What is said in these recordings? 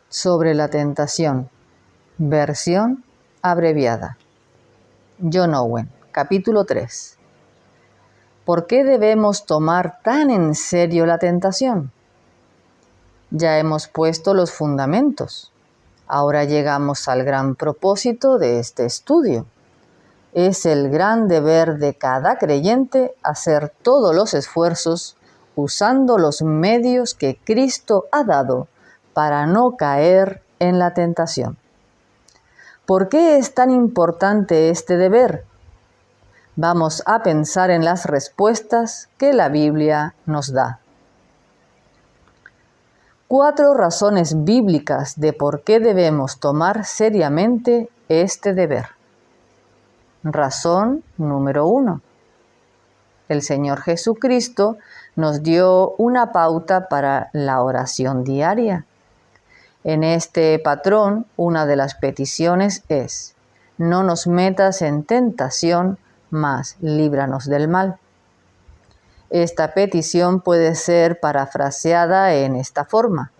sobre la tentación, versión abreviada. John Owen, capítulo 3. ¿Por qué debemos tomar tan en serio la tentación? Ya hemos puesto los fundamentos. Ahora llegamos al gran propósito de este estudio. Es el gran deber de cada creyente hacer todos los esfuerzos usando los medios que Cristo ha dado para no caer en la tentación. ¿Por qué es tan importante este deber? Vamos a pensar en las respuestas que la Biblia nos da. 4 razones bíblicas de por qué debemos tomar seriamente este deber. Razón número 1. El Señor Jesucristo nos dio una pauta para la oración diaria. En este patrón, una de las peticiones es: no nos metas en tentación, mas líbranos del mal. Esta petición puede ser parafraseada en esta forma: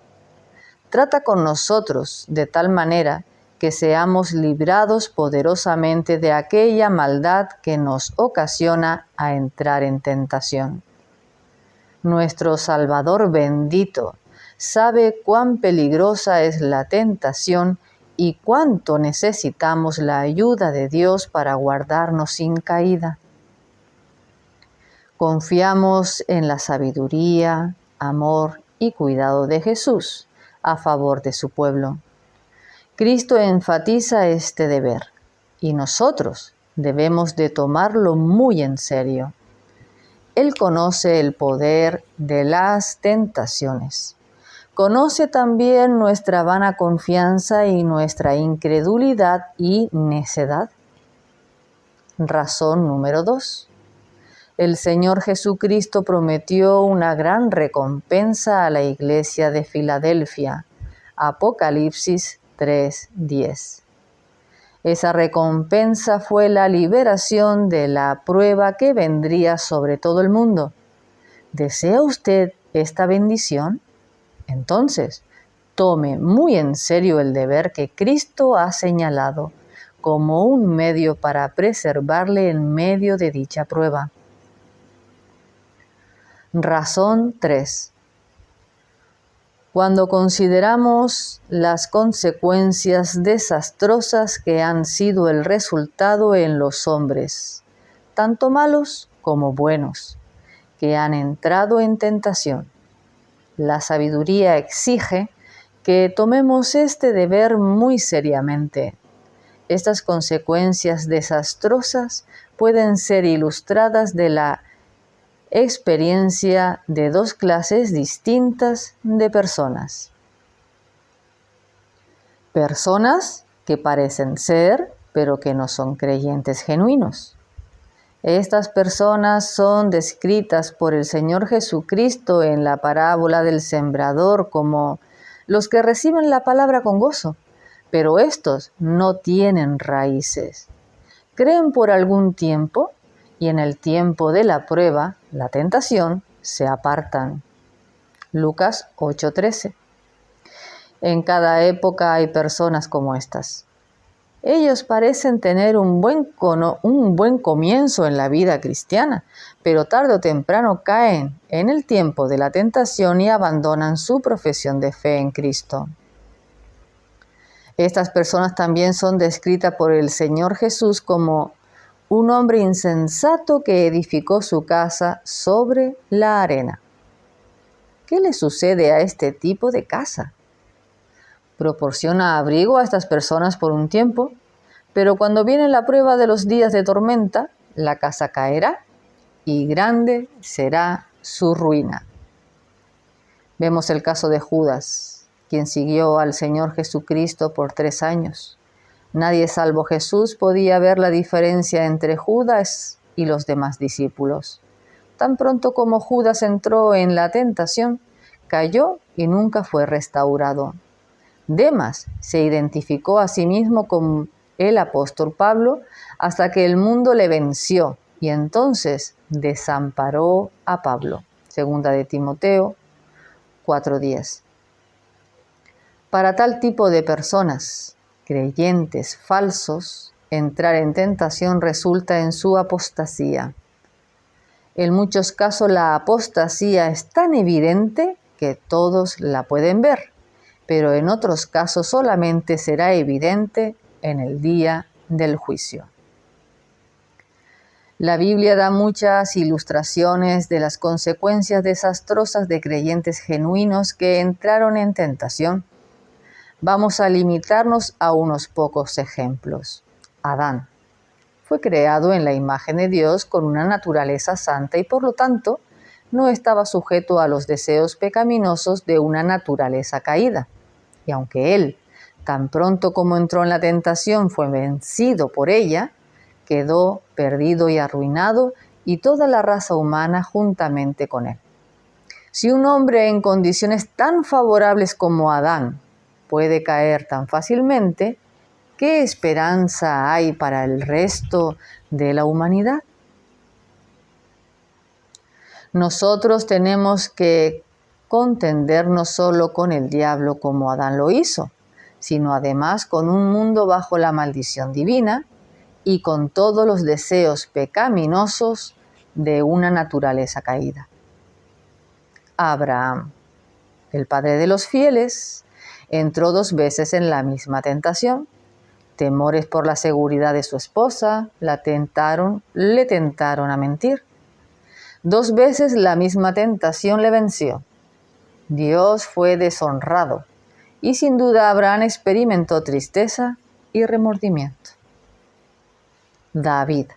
trata con nosotros de tal manera que seamos librados poderosamente de aquella maldad que nos ocasiona a entrar en tentación. Nuestro Salvador bendito sabe cuán peligrosa es la tentación y cuánto necesitamos la ayuda de Dios para guardarnos sin caída. Confiamos en la sabiduría, amor y cuidado de Jesús a favor de su pueblo. Cristo enfatiza este deber y nosotros debemos de tomarlo muy en serio. Él conoce el poder de las tentaciones. Conoce también nuestra vana confianza y nuestra incredulidad y necedad. Razón número 2. El Señor Jesucristo prometió una gran recompensa a la iglesia de Filadelfia. Apocalipsis 3:10. Esa recompensa fue la liberación de la prueba que vendría sobre todo el mundo. ¿Desea usted esta bendición? Entonces, tome muy en serio el deber que Cristo ha señalado como un medio para preservarle en medio de dicha prueba. Razón 3. Cuando consideramos las consecuencias desastrosas que han sido el resultado en los hombres, tanto malos como buenos, que han entrado en tentación, la sabiduría exige que tomemos este deber muy seriamente. Estas consecuencias desastrosas pueden ser ilustradas de la experiencia de 2 clases distintas de personas. Personas que parecen ser, pero que no son creyentes genuinos. Estas personas son descritas por el Señor Jesucristo en la parábola del sembrador como los que reciben la palabra con gozo, pero estos no tienen raíces. Creen por algún tiempo y en el tiempo de la prueba, la tentación, se apartan. Lucas 8:13. En cada época hay personas como estas. Ellos parecen tener un buen comienzo en la vida cristiana, pero tarde o temprano caen en el tiempo de la tentación y abandonan su profesión de fe en Cristo. Estas personas también son descritas por el Señor Jesús como un hombre insensato que edificó su casa sobre la arena. ¿Qué le sucede a este tipo de casa? Proporciona abrigo a estas personas por un tiempo, pero cuando viene la prueba de los días de tormenta, la casa caerá y grande será su ruina. Vemos el caso de Judas, quien siguió al Señor Jesucristo por 3 años. Nadie salvo Jesús podía ver la diferencia entre Judas y los demás discípulos. Tan pronto como Judas entró en la tentación, cayó y nunca fue restaurado. Demas se identificó a sí mismo con el apóstol Pablo hasta que el mundo le venció y entonces desamparó a Pablo. Segunda de Timoteo 4:10. Para tal tipo de personas, creyentes falsos, entrar en tentación resulta en su apostasía. En muchos casos la apostasía es tan evidente que todos la pueden ver, pero en otros casos solamente será evidente en el día del juicio. La Biblia da muchas ilustraciones de las consecuencias desastrosas de creyentes genuinos que entraron en tentación. Vamos a limitarnos a unos pocos ejemplos. Adán fue creado en la imagen de Dios con una naturaleza santa y por lo tanto no estaba sujeto a los deseos pecaminosos de una naturaleza caída. Y aunque él, tan pronto como entró en la tentación, fue vencido por ella, quedó perdido y arruinado y toda la raza humana juntamente con él. Si un hombre en condiciones tan favorables como Adán puede caer tan fácilmente, ¿qué esperanza hay para el resto de la humanidad? Nosotros tenemos que contender no solo con el diablo como Adán lo hizo, sino además con un mundo bajo la maldición divina y con todos los deseos pecaminosos de una naturaleza caída. Abraham, el padre de los fieles, entró 2 veces en la misma tentación. Temores por la seguridad de su esposa le tentaron a mentir. 2 veces la misma tentación le venció. Dios fue deshonrado y sin duda Abraham experimentó tristeza y remordimiento. David,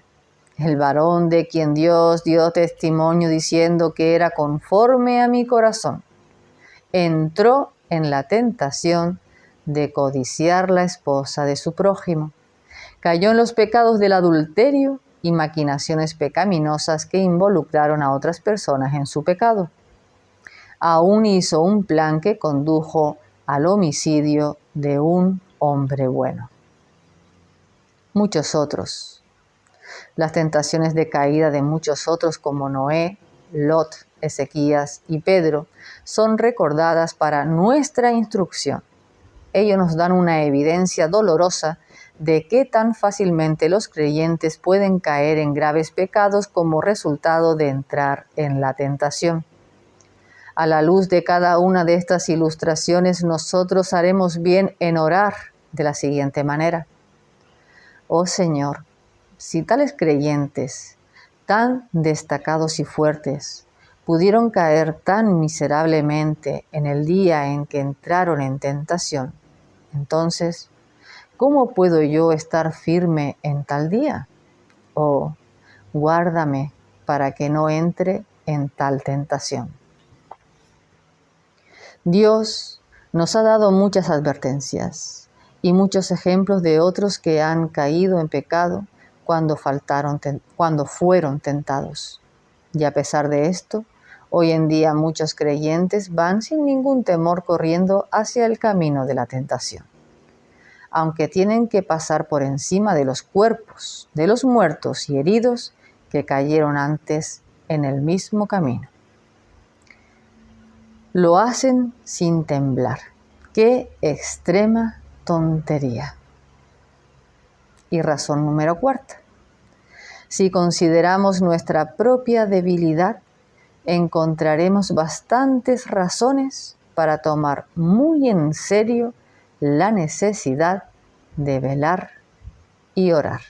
el varón de quien Dios dio testimonio diciendo que era conforme a mi corazón, entró en la tentación de codiciar la esposa de su prójimo. Cayó en los pecados del adulterio y maquinaciones pecaminosas que involucraron a otras personas en su pecado. Aún hizo un plan que condujo al homicidio de un hombre bueno. Muchos otros. Las tentaciones de caída de muchos otros como Noé, Lot, Ezequías y Pedro son recordadas para nuestra instrucción. Ellos nos dan una evidencia dolorosa de qué tan fácilmente los creyentes pueden caer en graves pecados como resultado de entrar en la tentación. A la luz de cada una de estas ilustraciones, nosotros haremos bien en orar de la siguiente manera. Oh Señor, si tales creyentes, tan destacados y fuertes, pudieron caer tan miserablemente en el día en que entraron en tentación, entonces, ¿cómo puedo yo estar firme en tal día? Oh, guárdame para que no entre en tal tentación. Dios nos ha dado muchas advertencias y muchos ejemplos de otros que han caído en pecado cuando fueron tentados. Y a pesar de esto, hoy en día muchos creyentes van sin ningún temor corriendo hacia el camino de la tentación, aunque tienen que pasar por encima de los cuerpos de los muertos y heridos que cayeron antes en el mismo camino. Lo hacen sin temblar. ¡Qué extrema tontería! Y razón número 4. Si consideramos nuestra propia debilidad, encontraremos bastantes razones para tomar muy en serio la necesidad de velar y orar.